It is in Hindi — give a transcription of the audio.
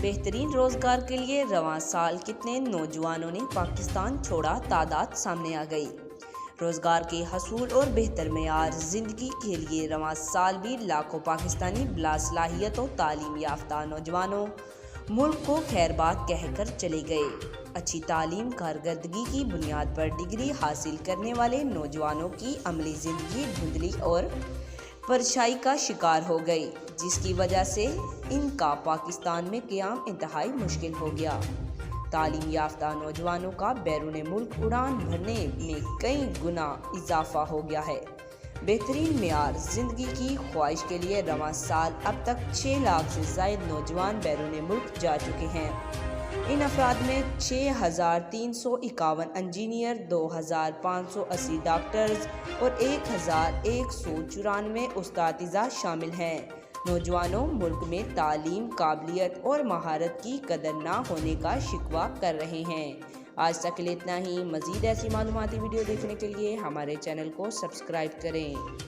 बेहतरीन रोजगार के लिए रवां साल कितने नौजवानों ने पाकिस्तान छोड़ा, तादाद सामने आ गई। रोजगार के हसूल और बेहतर मेयार जिंदगी के लिए रवां साल भी लाखों पाकिस्तानी बासलाहियत और तालीम याफ्ता नौजवानों मुल्क को खैरबाद कहकर चले गए। अच्छी तालीम कारकर्दगी की बुनियाद पर डिग्री हासिल करने वाले नौजवानों की अमली जिंदगी धुंधली और परछाई का शिकार हो गई, जिसकी वजह से इनका पाकिस्तान में क़याम इंतहाई मुश्किल हो गया। तालीम याफ्ता नौजवानों का बैरून मुल्क उड़ान भरने में कई गुना इजाफा हो गया है। बेहतरीन मेयार ज़िंदगी की ख्वाहिश के लिए रवां साल अब तक 6 लाख से ज़ायद नौजवान बैरून मुल्क जा चुके हैं। इन अफराद में 6,351 इंजीनियर, 2,580 डॉक्टर्स और 1,194 उस्तातिज़ा शामिल हैं। नौजवानों मुल्क में तालीम, काबिलियत और महारत की कदर ना होने का शिकवा कर रहे हैं। आज तक के लिए इतना ही। मज़ीद ऐसी मालूमाती वीडियो देखने के लिए हमारे चैनल को सब्सक्राइब करें।